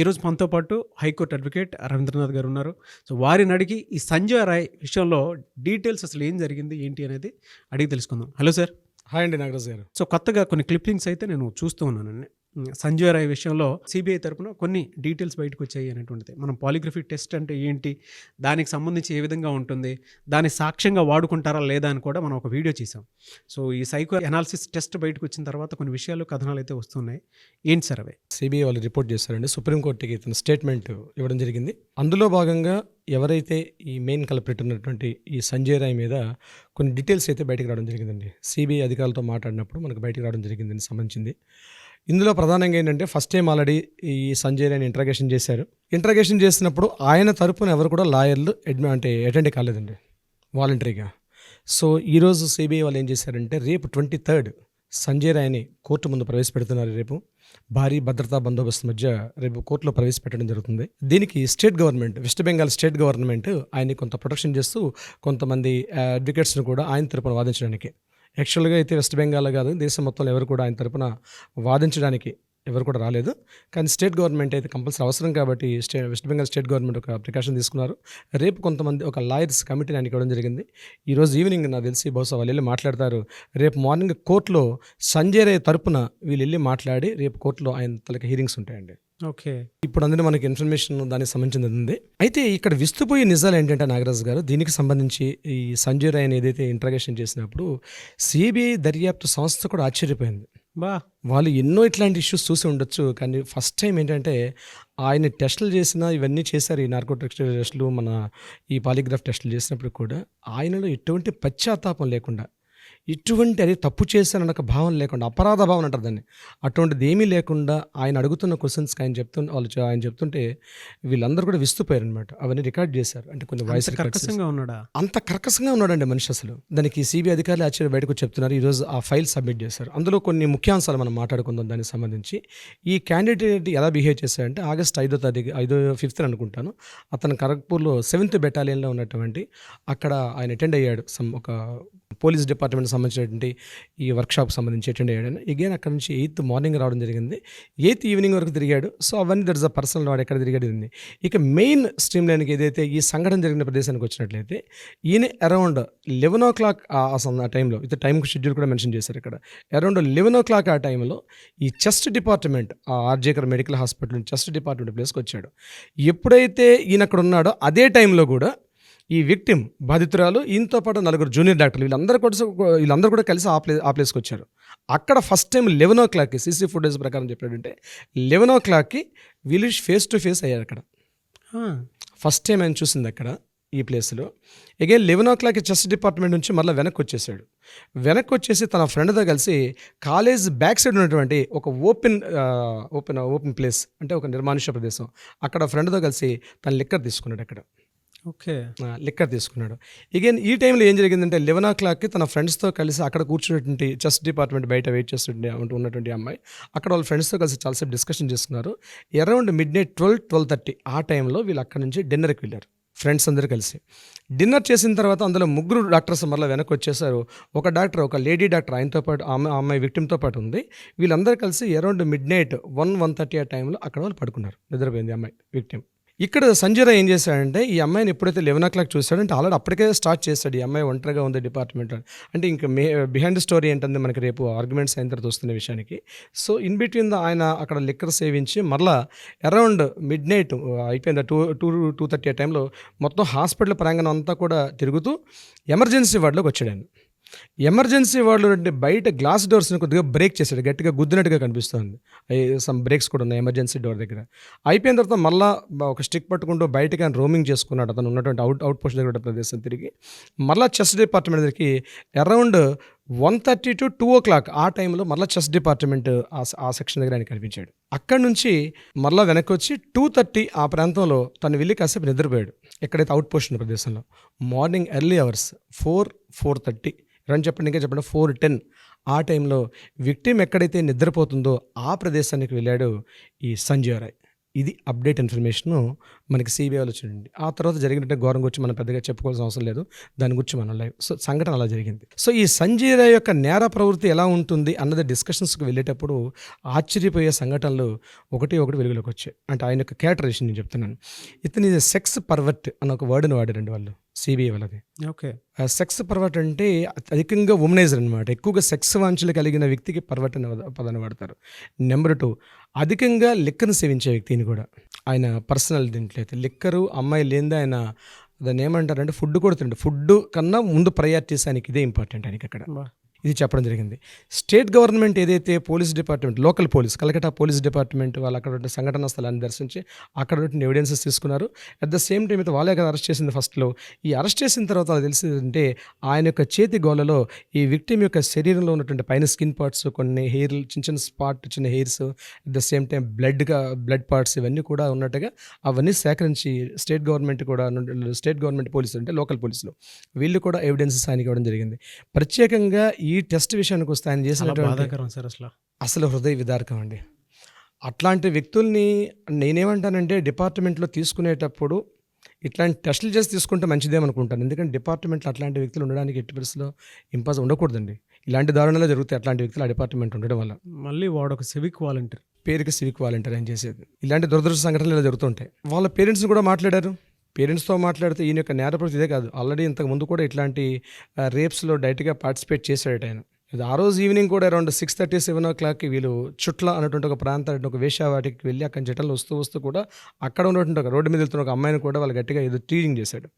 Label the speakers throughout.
Speaker 1: ఈరోజు మనతో పాటు హైకోర్టు అడ్వకేట్ రవీంద్రనాథ్ గారు ఉన్నారు. సో వారిని అడిగి ఈ సంజయ్ రాయ్ విషయంలో డీటెయిల్స్ అసలు ఏం జరిగింది ఏంటి అనేది అడిగి తెలుసుకుందాం. Hello sir.
Speaker 2: హాయ్ అండి నాగరాజు గారు.
Speaker 1: సో కొత్తగా కొన్ని క్లిప్పింగ్స్ అయితే నేను చూస్తూ ఉన్నానండి. సంజయ్ రాయ్ విషయంలో సిబిఐ తరపున కొన్ని డీటెయిల్స్ బయటకు వచ్చాయి అనేటువంటిది. మనం పాలిగ్రఫీ టెస్ట్ అంటే ఏంటి, దానికి సంబంధించి ఏ విధంగా ఉంటుంది, దాన్ని సాక్ష్యంగా వాడుకుంటారా లేదా అని కూడా మనం ఒక వీడియో చేసాం. సో ఈ సైకో అనాలిసిస్ టెస్ట్ బయటకు వచ్చిన తర్వాత కొన్ని విషయాలు కథనాలు అయితే వస్తున్నాయి. ఏంటి సార్ అవి?
Speaker 2: సిబిఐ వాళ్ళు రిపోర్ట్ చేశారండి. సుప్రీంకోర్టుకి తన స్టేట్మెంట్ ఇవ్వడం జరిగింది. అందులో భాగంగా ఎవరైతే ఈ మెయిన్ కల్ప్రిట్ ఉన్నటువంటి ఈ సంజయ్ రాయ్ మీద కొన్ని డీటెయిల్స్ అయితే బయటకు రావడం జరిగిందండి. సిబిఐ అధికారులతో మాట్లాడినప్పుడు మనకు బయటకు రావడం జరిగిందని సంబంధించింది. ఇందులో ప్రధానంగా ఏంటంటే ఫస్ట్ టైం ఆల్రెడీ ఈ సంజయ్ రాయ్ని ఇంట్రాగేషన్ చేశారు. ఇంట్రాగేషన్ చేసినప్పుడు ఆయన తరపున ఎవరు కూడా లాయర్లు అటెండ్ కాలేదండి వాలంటరీగా. సో ఈరోజు సిబిఐ వాళ్ళు ఏం చేశారంటే రేపు 23rd సంజయ్ రాయ్ని కోర్టు ముందు ప్రవేశపెడుతున్నారు. రేపు భారీ భద్రతా బందోబస్తు మధ్య రేపు కోర్టులో ప్రవేశపెట్టడం జరుగుతుంది. దీనికి state government, west Bengal state government ఆయన్ని కొంత ప్రొటెక్షన్ చేస్తూ కొంతమంది అడ్వకేట్స్ను కూడా ఆయన తరపున వాదించడానికి, యాక్చువల్గా అయితే వెస్ట్ బెంగాల్ కాదు దేశం మొత్తంలో ఎవరు కూడా ఆయన తరపున వాదించడానికి ఎవరు కూడా రాలేదు. కానీ స్టేట్ గవర్నమెంట్ అయితే కంపల్సరీ అవసరం కాబట్టి వెస్ట్ బెంగాల్ స్టేట్ గవర్నమెంట్ ఒక ప్రికాషన్ తీసుకున్నారు. రేపు కొంతమంది ఒక లాయర్స్ కమిటీని ఆయనకి ఇవ్వడం జరిగింది. ఈరోజు ఈవినింగ్ నాకు తెలిసి బహుశా వాళ్ళు వెళ్ళి మాట్లాడతారు. రేపు మార్నింగ్ కోర్టులో సంజయ్ రాయ్ తరపున వీళ్ళు వెళ్ళి మాట్లాడి రేపు కోర్టులో ఆయన తలకి హీరింగ్స్ ఉంటాయండి.
Speaker 1: ఓకే,
Speaker 2: ఇప్పుడు అందులో మనకి ఇన్ఫర్మేషన్ దానికి సంబంధించింది ఉంది. అయితే ఇక్కడ విస్తుపోయే నిజాలు ఏంటంటే నాగరాజు గారు, దీనికి సంబంధించి ఈ సంజయ్ రాయ్ని ఏదైతే ఇంట్రాగేషన్ చేసినప్పుడు సిబిఐ దర్యాప్తు సంస్థ కూడా ఆశ్చర్యపోయింది. వాళ్ళు ఎన్నో ఇట్లాంటి ఇష్యూస్ చూసి ఉండొచ్చు, కానీ ఫస్ట్ టైం ఏంటంటే ఆయన టెస్టులు చేసిన ఇవన్నీ చేశారు. ఈ నార్కోటిక్స్ టెస్టులు, మన ఈ పాలిగ్రాఫ్ టెస్టులు చేసినప్పుడు కూడా ఆయనలో ఎటువంటి పశ్చాత్తాపం లేకుండా, ఇటువంటి అది తప్పు చేశానన్న ఒక భావన లేకుండా, అపరాధ భావన అంటారు దాన్ని, అటువంటిది ఏమీ లేకుండా ఆయన అడుగుతున్న క్వశ్చన్స్కి ఆయన చెప్తుంటే వీళ్ళందరూ కూడా విస్తుపోయారు అనమాట. అవన్నీ రికార్డ్ చేశారు. అంటే కొన్ని వాయిస్
Speaker 1: ఉన్నాడా,
Speaker 2: అంత కర్కశంగా ఉన్నాడండి మనిషి అసలు. దానికి సిబిఐ అధికారులు ఆశ్చర్య బయటకు చెప్తున్నారు. ఈరోజు ఆ ఫైల్ సబ్మిట్ చేశారు. అందులో కొన్ని ముఖ్యాంశాలు మనం మాట్లాడుకుందాం దానికి సంబంధించి. ఈ క్యాండిడేట్ ఎలా బిహేవ్ చేశారంటే ఆగస్ట్ 5th అనుకుంటాను, అతను ఖరగ్పూర్లో 7th బెటాలియన్లో ఉన్నటువంటి అక్కడ ఆయన అటెండ్ అయ్యాడు. ఒక పోలీస్ డిపార్ట్మెంట్ సంబంధించినటువంటి ఈ వర్క్షాప్ సంబంధించి అటెండ్ అయ్యాడు. అగైన్ అక్కడ నుంచి 8th మార్నింగ్ రావడం జరిగింది. 8th ఈవినింగ్ వరకు తిరిగాడు. సో అవన్నీ దట్ ఇస్ అ పర్సనల్ వాడు ఎక్కడ తిరిగాడు ఉంది. ఇక మెయిన్ స్ట్రీమ్ లైన్కి ఏదైతే ఈ సంఘటన జరిగిన ప్రదేశానికి వచ్చినట్లయితే ఈయన అరౌండ్ 11 o'clock ఆ టైంలో, ఇది టైంకి షెడ్యూల్ కూడా మెన్షన్ చేశారు ఇక్కడ, అరౌండ్ 11 o'clock ఆ టైంలో ఈ chest department, RG Kar medical hospital chest department ప్లేస్కి వచ్చాడు. ఎప్పుడైతే ఈయన అక్కడ ఉన్నాడో అదే టైంలో కూడా ఈ విక్టిమ్ బాధితురాలు, ఈయనతో పాటు 4 జూనియర్ డాక్టర్లు, వీళ్ళందరూ కూడా కలిసి ఆ ప్లేస్కి వచ్చారు. అక్కడ first time 11 o'clock CC footage ప్రకారం చెప్పాడంటే 11 o'clock వీళ్ళు ఫేస్ టు ఫేస్ అయ్యారు. అక్కడ ఫస్ట్ టైం ఆయన చూసింది అక్కడ ఈ ప్లేస్లో. అగైన్ 11 o'clock చెస్ట్ డిపార్ట్మెంట్ నుంచి మళ్ళీ వెనక్కి వచ్చేసాడు. వెనక్కి వచ్చేసి తన ఫ్రెండ్తో కలిసి కాలేజ్ బ్యాక్ సైడ్ ఉన్నటువంటి ఒక ఓపెన్ ప్లేస్, అంటే ఒక నిర్మానుష్య ప్రదేశం, అక్కడ ఫ్రెండ్తో కలిసి తన లిక్కర్ తీసుకున్నాడు. అక్కడ లిక్కర్ తీసుకున్నాడు. అగైన్ ఈ టైంలో ఏం జరిగిందంటే 11 o'clock తన ఫ్రెండ్స్తో కలిసి అక్కడ కూర్చున్నటువంటి చెస్ట్ డిపార్ట్మెంట్ బయట వెయిట్ ఉన్నటువంటి అమ్మాయి అక్కడ వాళ్ళ ఫ్రెండ్స్తో కలిసి చాలాసేపు డిస్కషన్ చేసుకున్నారు. అరౌండ్ midnight 12:30 ఆ టైంలో వీళ్ళు అక్కడ నుంచి డిన్నర్కి వెళ్ళారు ఫ్రెండ్స్ అందరూ కలిసి. డిన్నర్ చేసిన తర్వాత అందులో 3 డాక్టర్స్ మళ్ళీ వెనక్కి వచ్చేసారు. ఒక డాక్టర్, ఒక లేడీ డాక్టర్ ఆయనతో పాటు, అమ్మాయి విక్టిమ్తో పాటు ఉంది. వీళ్ళందరూ కలిసి అరౌండ్ midnight 1:30 ఆ టైంలో అక్కడ వాళ్ళు పడుకున్నారు. నిద్రపోయింది అమ్మాయి విక్టిమ్. ఇక్కడ సంజయ్ రాయ్ ఏం చేశాడంటే ఈ అమ్మాయిని ఎప్పుడైతే 11 o'clock చూశాడంటే ఆల్రెడీ అప్పటికే స్టార్ట్ చేస్తాడు, ఈ అమ్మాయి ఒంటరిగా ఉంది డిపార్ట్మెంట్ అంటే ఇంకా బిహైండ్ స్టోరీ ఏంటంటే మనకి రేపు ఆర్గ్యుమెంట్స్ అయిన తర్వాత వస్తున్న విషయానికి. సో ఇన్ బిట్వీన్ ఆయన అక్కడ లిక్కర్ సేవించి మళ్ళీ అరౌండ్ midnight అయిపోయింది 2:30 ఆ టైంలో మొత్తం హాస్పిటల్ ప్రాంగణం అంతా కూడా తిరుగుతూ ఎమర్జెన్సీ వార్డులోకి వచ్చాడు. ఎమర్జెన్సీ వార్డులో అంటే బయట గ్లాస్ డోర్స్ని కొద్దిగా బ్రేక్ చేశాడు, గట్టిగా గుద్దినట్టుగా కనిపిస్తుంది. సమ్ బ్రేక్స్ కూడా ఉన్నాయి ఎమర్జెన్సీ డోర్ దగ్గర. అయిపోయిన తర్వాత మళ్ళీ ఒక స్టిక్ పట్టుకుంటూ బయటకి ఆయన రోమింగ్ చేసుకున్నాడు. అతను ఉన్నటువంటి అవుట్ పోస్ట్ దగ్గర ప్రదేశం తిరిగి మళ్ళీ చెస్ట్ డిపార్ట్మెంట్ దగ్గరికి అరౌండ్ 1:30 to 2 o'clock ఆ టైంలో మళ్ళీ చెస్ట్ డిపార్ట్మెంట్ ఆ సెక్షన్ దగ్గర ఆయన కనిపించాడు. అక్కడి నుంచి మళ్ళీ వెనక్కి వచ్చి 2:30 ఆ ప్రాంతంలో తను వెళ్ళి కాసేపు నిద్రపోయాడు ఎక్కడైతే అవుట్ పోస్ట్ ఉన్న ప్రదేశంలో. మార్నింగ్ ఎర్లీ అవర్స్ 4:30 రెండు చెప్పండి, ఇంకా చెప్పండి 4:10 ఆ టైంలో విక్టిమ్ ఎక్కడైతే నిద్రపోతుందో ఆ ప్రదేశానికి వెళ్ళాడు ఈ సంజయ్ రాయ్. ఇది అప్డేట్ ఇన్ఫర్మేషను మనకి సిబిఐలో వచ్చిందండి. ఆ తర్వాత జరిగినట్టు ఘోరం గురించి మనం పెద్దగా చెప్పుకోవాల్సిన అవసరం లేదు. దాని గురించి మనం లైవ్ సో సంఘటన అలా జరిగింది. సో ఈ సంజయ్ రాయ్ యొక్క నేర ప్రవృత్తి ఎలా ఉంటుంది అన్నది డిస్కషన్స్కి వెళ్ళేటప్పుడు ఆశ్చర్యపోయే సంఘటనలు ఒకటి వెలుగులోకి వచ్చాయి. అంటే ఆయన యొక్క క్యారెక్టరైజేషన్ నేను చెప్తున్నాను. ఇతని సెక్స్ పర్వర్ట్ అన్న ఒక వర్డ్ని వాడారండి వాళ్ళు సిబిఐ వాళ్ళది.
Speaker 1: ఓకే.
Speaker 2: సెక్స్ పర్వర్ట్ అంటే అధికంగా ఉమనైజర్ అనమాట. ఎక్కువగా సెక్స్ వాంఛలు కలిగిన వ్యక్తికి పర్వర్ట్ అనే పదాన్ని వాడతారు. నెంబర్ 2 అధికంగా లిక్కర్ని సేవించే వ్యక్తిని కూడా ఆయన పర్సనల్ దీంట్లో అయితే లిక్కరు అమ్మాయి లేనిదే ఆయన దాన్ని ఏమంటారంటే ఫుడ్ కూడా తింటాడు. ఫుడ్ కన్నా ముందు ప్రయారిటీస్ ఆయనకి ఇదే ఇంపార్టెంట్ ఆయనకి అక్కడ. ఇది చెప్పడం జరిగింది. స్టేట్ గవర్నమెంట్ ఏదైతే police department local police Calcutta police department వాళ్ళు అక్కడ ఉన్న సంఘటన స్థలాన్ని దర్శించి అక్కడ ఉన్న ఎవిడెన్సెస్ తీసుకున్నారు. అట్ ద సేమ్ టైం అయితే వాళ్ళే కదా అరెస్ట్ చేసింది ఫస్ట్లో. ఈ అరెస్ట్ చేసిన తర్వాత అది తెలిసిందంటే ఆయన యొక్క చేతి గోళ్ళలో ఈ విక్టిమ్ యొక్క శరీరంలో ఉన్నటువంటి పైన స్కిన్ పార్ట్స్ కొన్ని హెయిర్ చిన్న hairs at the same time blood parts ఇవన్నీ కూడా ఉన్నట్టుగా అవన్నీ సేకరించి స్టేట్ గవర్నమెంట్ పోలీసులు అంటే లోకల్ పోలీసులు వీళ్ళు కూడా ఎవిడెన్సెస్ ఆయనకి ఇవ్వడం జరిగింది. ప్రత్యేకంగా ఈ టెస్ట్ విషయానికి వస్తే ఆయన చేసినటువంటి అసలు హృదయ విదారకం అండి. అట్లాంటి వ్యక్తుల్ని నేనేమంటానంటే డిపార్ట్మెంట్లో తీసుకునేటప్పుడు ఇట్లాంటి టెస్టులు చేసి తీసుకుంటే మంచిదేమనుకుంటాను. ఎందుకంటే డిపార్ట్మెంట్లో అట్లాంటి వ్యక్తులు ఉండడానికి ఎట్టి పరిస్థితిలో ఉండకూడదండి. ఇలాంటి దారుణాలు జరుగుతాయి అట్లాంటి వ్యక్తులు ఆ డిపార్ట్మెంట్ ఉండడం వల్ల.
Speaker 1: మళ్ళీ వాడు ఒక సివిక్ వాలంటీర్,
Speaker 2: పేరుకి సివిక్ వాలంటీర్ అని చేసేది. ఇలాంటి దురదృష్ట సంఘటనలు ఇలా జరుగుతుంటాయి. వాళ్ళ పేరెంట్స్ని కూడా మాట్లాడారు. పేరెంట్స్తో మాట్లాడితే ఈయన యొక్క నేర ప్రవృత్తి ఇదే కాదు, ఆల్రెడీ ఇంతకు ముందు కూడా ఇట్లాంటి రేప్స్లో డైరెక్ట్గా పార్టిసిపేట్ చేశాడట ఆయన. ఆ రోజు ఈవినింగ్ కూడా అరౌండ్ 6:30, 7 o'clockకి వీళ్ళు చుట్ల అన్నటువంటి ఒక ప్రాంతం ఒక వేశ్యావాటికి వెళ్ళి అక్కడ జటలు వస్తూ కూడా అక్కడ ఉన్నటువంటి ఒక రోడ్డు మీద వెళ్తున్న ఒక అమ్మాయిని కూడా వాళ్ళు గట్టిగా ఏదో టీజింగ్ చేశాడు.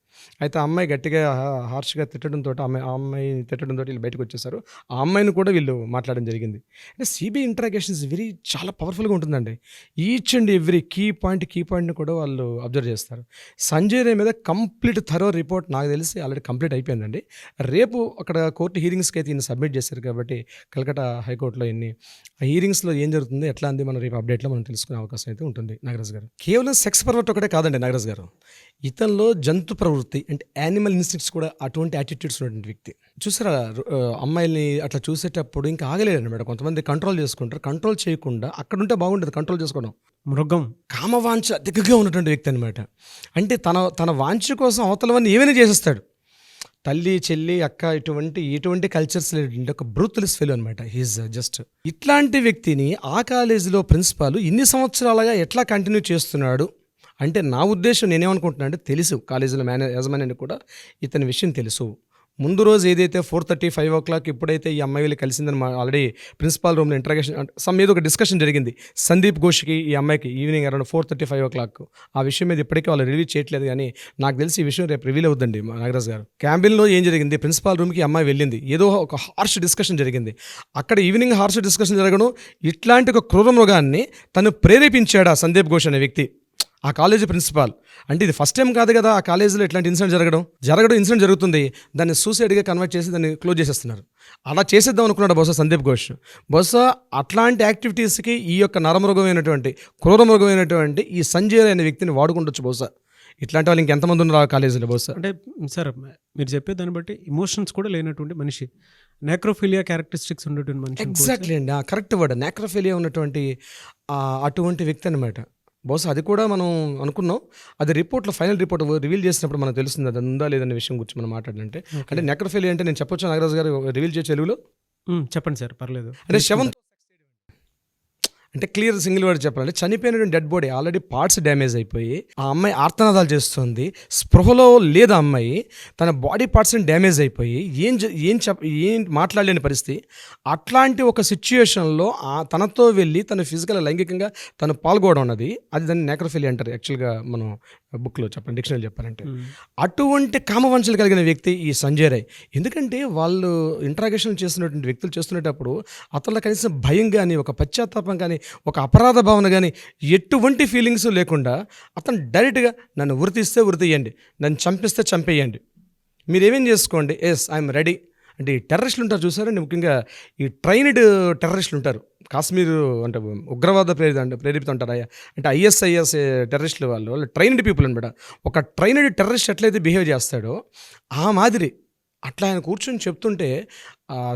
Speaker 2: అయితే ఆ అమ్మాయి గట్టిగా హార్ష్గా తిట్టడంతో ఆ అమ్మాయిని తిట్టడంతో వీళ్ళు బయటకు వచ్చేసారు. ఆ అమ్మాయిని కూడా వీళ్ళు మాట్లాడడం జరిగింది. అంటే సిబిఐ ఇంటరాగేషన్స్ చాలా పవర్ఫుల్గా ఉంటుందండి. ఈచ్ అండ్ ఎవ్రీ కీ పాయింట్ని కూడా వాళ్ళు అబ్జర్వ్ చేస్తారు. సంజయ్ రాయ్ మీద కంప్లీట్ థరో రిపోర్ట్ నాకు తెలిసి ఆల్రెడీ కంప్లీట్ అయిపోయిందండి. రేపు అక్కడ కోర్టు హీరింగ్స్కి అయితే ఈయన సబ్మిట్ చేశారు కాబట్టి కలకట్టా హైకోర్టులో ఆ హీరింగ్స్లో ఏం జరుగుతుంది ఎట్లా అంది మనం రేపు అప్డేట్లో మనం తెలుసుకునే అవకాశం అయితే ఉంటుంది. నాగరాజ్ గారు కేవలం సెక్స్ పర్వర్ట్ ఒకటే కాదండి నాగరాజ్ గారు, ఇతనిలో జంతు ప్రవృత్తి అంటే యానిమల్ ఇన్స్టింక్ట్స్ కూడా అటువంటి యాటిట్యూడ్స్ ఉన్నటువంటి వ్యక్తి. చూసారా అమ్మాయిల్ని అట్లా చూసేటప్పుడు ఇంకా ఆగలేరు అనమాట. కొంతమంది కంట్రోల్ చేసుకుంటారు, కంట్రోల్ చేయకుండా అక్కడ ఉంటే బాగుంటుంది కంట్రోల్ చేసుకోవడం. మృగం కామవాంఛ దిగ్గగా ఉన్నటువంటి వ్యక్తి అనమాట. అంటే తన వాంఛ కోసం అవతలవన్నీ ఏమైనా చేసేస్తాడు. తల్లి చెల్లి అక్క ఇటువంటి కల్చర్స్ ఒక బ్రూత్లెస్ ఫెలో అనమాట. హీజ్ జస్ట్ ఇట్లాంటి వ్యక్తిని ఆ కాలేజీలో ప్రిన్సిపాల్ ఇన్ని సంవత్సరాలుగా ఎట్లా కంటిన్యూ చేస్తున్నాడు అంటే నా ఉద్దేశం నేనేమనుకుంటున్నా అంటే తెలుసు కాలేజీలో యాజమాన్యానికి కూడా ఇతని విషయం తెలుసు. ముందు రోజు ఏదైతే 4:30, 5 o'clock ఎప్పుడైతే ఈ అమ్మాయి వెళ్ళి కలిసిందని ఆల్రెడీ ప్రిన్సిపాల్ రూమ్లో ఇంటరాగేషన్ ఏదో ఒక డిస్కషన్ జరిగింది సందీప్ ఘోష్కి ఈ అమ్మాయికి ఈవినింగ్ అరౌండ్ 4:30, 5 o'clock. ఆ విషయం మీద ఇప్పటికీ వాళ్ళు రిలీజ్ చేయట్లేదు, కానీ నాకు తెలిసి ఈ విషయం రేపు రివీల్ అవుతుందండి. నాగరాజ్ గారు క్యాంబిన్లో ఏం జరిగింది, ప్రిన్సిపాల్ రూమ్కి ఈ అమ్మాయి వెళ్ళింది, ఏదో ఒక హార్ష్ డిస్కషన్ జరిగింది. అక్కడ ఈవినింగ్ హార్ష్ డిస్కషన్ జరగడం, ఇట్లాంటి ఒక క్రూర మృగాన్ని తను ప్రేరేపించాడు ఆ సందీప్ ఘోష్ అనే వ్యక్తి ఆ కాలేజీ ప్రిన్సిపాల్. అంటే ఇది ఫస్ట్ టైం కాదు కదా ఆ కాలేజీలో ఇట్లాంటి ఇన్సిడెంట్ ఇన్సిడెంట్ జరుగుతుంది. దాన్ని సూసైడ్గా కన్వర్ట్ చేసి దాన్ని క్లోజ్ చేసేస్తున్నారు. అలా చేసేద్దాం అనుకున్నాడు బహుశా సందీప్ ఘోష్. బహుశా అట్లాంటి యాక్టివిటీస్కి ఈ యొక్క క్రూరమృగమైనటువంటి ఈ సంజయ్ అనే వ్యక్తిని వాడుకుంటొచ్చు బహుశా. ఇట్లాంటి వాళ్ళు ఇంకెంతమంది ఉన్నారు ఆ కాలేజీలో బహుశా. అంటే
Speaker 1: సార్ మీరు చెప్పే దాన్ని బట్టి ఇమోషన్స్ కూడా లేనటువంటి మనిషి, నెక్రోఫిలియా క్యారెక్టరిస్టిక్స్ ఉన్నటువంటి మనిషి.
Speaker 2: ఎగ్జాక్ట్లీ అండి, కరెక్ట్ వర్డ్ నెక్రోఫిలియా ఉన్నటువంటి అటువంటి వ్యక్తి అనమాట. బహుశా అది కూడా మనం అనుకున్నాం. అది ఫైనల్ రిపోర్ట్ రివీల్ చేసినప్పుడు మనకు తెలుస్తుంది అది ఉందా లేదనే విషయం గురించి మనం మాట్లాడాలంటే. అంటే నెక్రోఫిలియా అంటే నేను చెప్పొచ్చు నాగరాజు గారు రివీల్ చేసే తెలుగులో?
Speaker 1: చెప్పండి సార్, పర్లేదు.
Speaker 2: అంటే శవం అంటే క్లియర్ సింగిల్ వర్డ్ చెప్పాలంటే చనిపోయినటువంటి dead body already parts damage అయిపోయి ఆ అమ్మాయి ఆర్తనాదాలు చేస్తుంది, స్పృహలో లేదా అమ్మాయి, తన బాడీ పార్ట్స్ని డ్యామేజ్ అయిపోయి ఏం మాట్లాడలేని పరిస్థితి. అట్లాంటి ఒక సిచ్యుయేషన్లో తనతో వెళ్ళి తన ఫిజికల్ లైంగికంగా తను పాల్గొనడం అన్నది అది దాన్ని నెక్రోఫిలియా అంటారు యాక్చువల్గా మనం బుక్లో చెప్పండి, డిక్షనరీ చెప్పాలంటే. అటువంటి కామవంచలు కలిగిన వ్యక్తి ఈ సంజయ్ రాయ్. ఎందుకంటే వాళ్ళు ఇంటరాగేషన్ చేస్తున్నటువంటి వ్యక్తులు చేస్తున్నప్పుడు అతనిలో కనీసం భయం కానీ ఒక పశ్చాత్తాపం కానీ ఒక అపరాధ భావన కానీ ఎటువంటి ఫీలింగ్స్ లేకుండా అతను డైరెక్ట్గా నన్ను ఉరితీస్తే ఉరితీయండి, నన్ను చంపిస్తే చంపేయండి, మీరేమేం చేసుకోండి, ఎస్ ఐఎమ్ రెడీ. అంటే ఈ టెర్రరిస్టులు ఉంటారు చూసారండి, ముఖ్యంగా ఈ ట్రైన్డ్ టెర్రరిస్టులు ఉంటారు కాశ్మీర్ అంటే ఉగ్రవాద ప్రేరిత ఉంటారు. అంటే ISIS టెర్రరిస్టులు వాళ్ళు ట్రైన్డ్ పీపుల్ అనమాట. ఒక ట్రైన్డ్ టెర్రరిస్ట్ ఎట్లయితే బిహేవ్ చేస్తాడో ఆ మాదిరి అట్లా ఆయన కూర్చొని చెప్తుంటే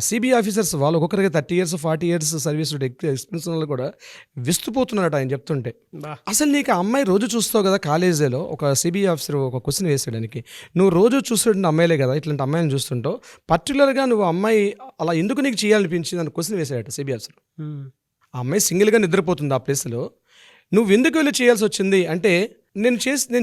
Speaker 2: సిబిఐ ఆఫీసర్స్ వాళ్ళు ఒక్కొక్కరికి 30 ఇయర్స్ 40 ఇయర్స్ సర్వీస్ ఎక్స్పీరియన్స్ వాళ్ళు కూడా విస్తుపోతున్నారట ఆయన చెప్తుంటే.
Speaker 1: బా
Speaker 2: అసలు నీకు ఆ అమ్మాయి రోజు చూస్తావు కదా కాలేజీలో, ఒక సిబిఐ ఆఫీసర్ ఒక క్వశ్చన్ వేసాడానికి, నువ్వు రోజు చూస్తుంటే అమ్మాయిలే కదా ఇట్లాంటి అమ్మాయిని చూస్తుంటావు, పర్టికులర్గా నువ్వు అమ్మాయి అలా ఎందుకు నీకు చేయాలనిపించింది అని క్వశ్చన్ వేసాడట సిబిఐ ఆఫీసర్. ఆ అమ్మాయి సింగిల్గా నిద్రపోతుంది ఆ ప్లేస్లో, నువ్వు ఎందుకు వెళ్ళి చేయాల్సి వచ్చింది అంటే నేను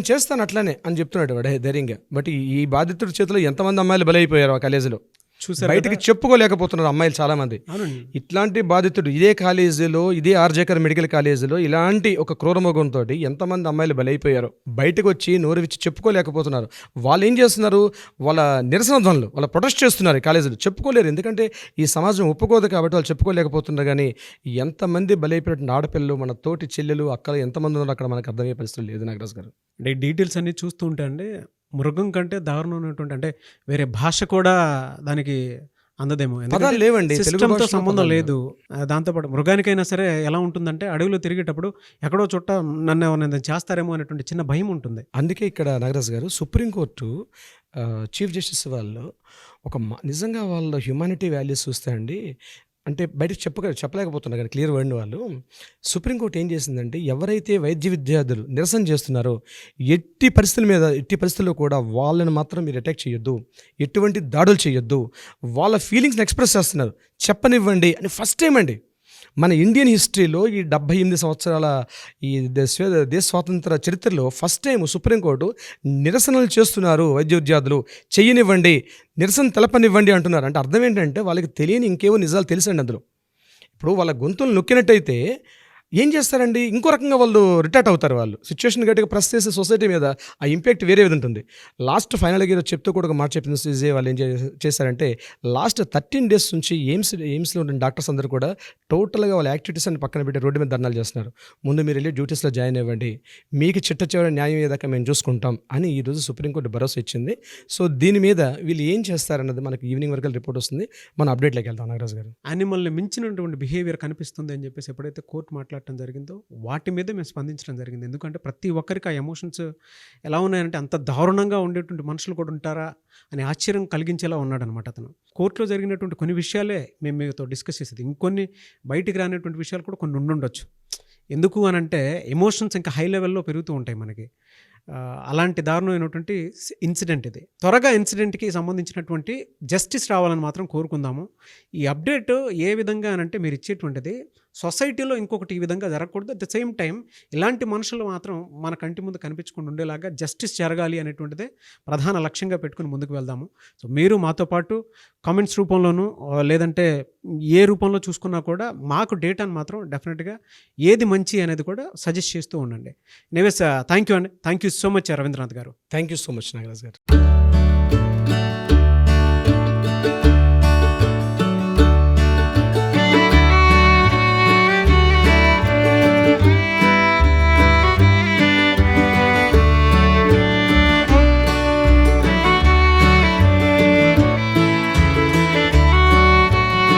Speaker 2: చేస్తాను అట్లానే అని చెప్తున్నాడు వాడు ధైర్యంగా. బట్ ఈ బాధితుడి చేతిలో ఎంతమంది అమ్మాయిలు బలైపోయారు ఆ కాలేజీలో,
Speaker 1: చూసారు
Speaker 2: బయటికి చెప్పుకోలేకపోతున్నారు అమ్మాయిలు చాలా మంది.
Speaker 1: అవునండి.
Speaker 2: ఇట్లాంటి బాధితుడు ఇదే కాలేజీలో, ఇదే ఆర్జేకర్ మెడికల్ కాలేజీలో ఇలాంటి ఒక క్రూరమోగంతో ఎంతమంది అమ్మాయిలు బలైపోయారు, బయటకు వచ్చి నోరు విచ్చి చెప్పుకోలేకపోతున్నారు. వాళ్ళు ఏం చేస్తున్నారు, వాళ్ళ నిరసన ధ్వనులు, వాళ్ళ ప్రొటెస్ట్ చేస్తున్నారు. ఈ కాలేజీలో చెప్పుకోలేరు, ఎందుకంటే ఈ సమాజం ఒప్పుకోదు కాబట్టి వాళ్ళు చెప్పుకోలేకపోతున్నారు. కానీ ఎంతమంది బలైపోయినటువంటి ఆడపిల్లలు, మన తోటి చెల్లెలు అక్కలు ఎంతమంది ఉన్నారు అక్కడ మనకు అర్థమయ్యే పరిస్థితులు లేదు నాగరాజు గారు.
Speaker 1: అంటే ఈ డీటెయిల్స్ అన్నీ చూస్తూ ఉంటే అండి మృగం కంటే దారుణమైనటువంటి అంటే వేరే భాష కూడా దానికి అందదేమో.
Speaker 2: పదాలు లేవండి, తెలుగు
Speaker 1: సిస్టమ్తో
Speaker 2: భాషలో
Speaker 1: సంబంధం
Speaker 2: పదాలు
Speaker 1: లేదు. దాంతోపాటు మృగానికైనా సరే ఎలా ఉంటుందంటే అడవిలో తిరిగేటప్పుడు ఎక్కడో చుట్ట నన్ను ఏమైనా చేస్తారేమో అనేటువంటి చిన్న భయం ఉంటుంది.
Speaker 2: అందుకే ఇక్కడ నాగరాజు గారు సుప్రీంకోర్టు చీఫ్ జస్టిస్ వాళ్ళు ఒక నిజంగా వాళ్ళ హ్యుమానిటీ వాల్యూస్ చూస్తే అండి, అంటే బయటకు చెప్పలేకపోతున్నారు కానీ క్లియర్ వర్డ్ వాళ్ళు. సుప్రీంకోర్టు ఏం చేసిందంటే ఎవరైతే వైద్య విద్యార్థులు నిరసన చేస్తున్నారో ఎట్టి పరిస్థితుల్లో కూడా వాళ్ళని మాత్రం మీరు అటాక్ చేయొద్దు, ఎటువంటి దాడులు చేయొద్దు, వాళ్ళ ఫీలింగ్స్ని ఎక్స్ప్రెస్ చేస్తున్నారు చెప్పనివ్వండి అని ఫస్ట్ టైం అండి మన ఇండియన్ హిస్టరీలో ఈ 78 సంవత్సరాల ఈ దేశ స్వాతంత్ర చరిత్రలో ఫస్ట్ టైం సుప్రీంకోర్టు నిరసనలు చేస్తున్నారు వైద్య విద్యార్థులు, చెయ్యనివ్వండి, నిరసన తెలపనివ్వండి అంటున్నారు. అంటే అర్థం ఏంటంటే వాళ్ళకి తెలియని ఇంకేవో నిజాలు తెలుసండి అందులో. ఇప్పుడు వాళ్ళ గొంతులు నొక్కినట్టయితే ఏం చేస్తారండి, ఇంకో రకంగా వాళ్ళు రిటార్ట్ అవుతారు. వాళ్ళు సిచ్యువేషన్ గట్టిగా ప్రెస్ చేసే సొసైటీ మీద ఆ ఇంపాక్ట్ వేరే విధంగా ఉంటుంది. లాస్ట్ ఫైనల్గా ఈరోజు చెప్తూ కూడా ఒక మాట చెప్పిన విజయ్ వాళ్ళు ఏం చేశారంటే లాస్ట్ 13 డేస్ నుంచి ఎయిమ్స్లో ఉన్న డాక్టర్స్ అందరూ కూడా టోటల్గా వాళ్ళ యాక్టివిటీస్ అని పక్కన పెట్టి రోడ్డు మీద ధర్నాలు చేస్తున్నారు. ముందు మీరు వెళ్ళి డ్యూటీస్లో జాయిన్ అవ్వండి, మీకు చిట్ట న్యాయం ఏదాకా మేము చూసుకుంటాం అని ఈరోజు సుప్రీంకోర్టు భరోసా ఇచ్చింది. సో దీని మీద వీళ్ళు ఏం చేస్తారన్నది మనకి ఈవినింగ్ వరకు రిపోర్ట్ వస్తుంది. మనం అప్డేట్లోకి వెళ్తాం నాగరాజు గారు.
Speaker 1: యానిమల్ని మించినటువంటి బిహేవియర్ కనిపిస్తుంది అని చెప్పేసి ఎప్పుడైతే కోర్టు మాట్లాడటం జరిగిందో వాటి మీద మేము స్పందించడం జరిగింది. ఎందుకంటే ప్రతి ఒక్కరికి ఆ ఎమోషన్స్ ఎలా ఉన్నాయంటే అంత దారుణంగా ఉండేటువంటి మనుషులు కూడా ఉంటారా అని ఆశ్చర్యం కలిగించేలా ఉన్నాడు అనమాట అతను. కోర్టులో జరిగినటువంటి కొన్ని విషయాలే మేము మీతో డిస్కస్ చేసేది, ఇంకొన్ని బయటికి రానటువంటి విషయాలు కూడా కొన్ని ఉండుండొచ్చు. ఎందుకు అని అంటే ఎమోషన్స్ ఇంకా హై లెవెల్లో పెరుగుతూ ఉంటాయి మనకి. అలాంటి దారుణమైనటువంటి ఇన్సిడెంట్ ఇది. త్వరగా ఇన్సిడెంట్కి సంబంధించినటువంటి జస్టిస్ రావాలని మాత్రం కోరుకుందాము. ఈ అప్డేట్ ఏ విధంగా అనంటే మీరు ఇచ్చేటువంటిది సొసైటీలో ఇంకొకటి ఈ విధంగా జరగకూడదు. అట్ ద సేమ్ టైం ఇలాంటి మనుషులు మాత్రం మన కంటి ముందు కనిపించకుండా ఉండేలాగా జస్టిస్ జరగాలి అనేటువంటిదే ప్రధాన లక్ష్యంగా పెట్టుకుని ముందుకు వెళ్దాము. సో మీరు మాతో పాటు కామెంట్స్ రూపంలోనూ లేదంటే ఏ రూపంలో చూసుకున్నా కూడా మాకు డేటాను మాత్రం డెఫినెట్గా ఏది మంచి అనేది కూడా సజెస్ట్ చేస్తూ ఉండండి. నేవేస్ థ్యాంక్ యూ అండి. Thank you so much Ravindranath garu.
Speaker 2: Thank you so much Nagaraj గారు.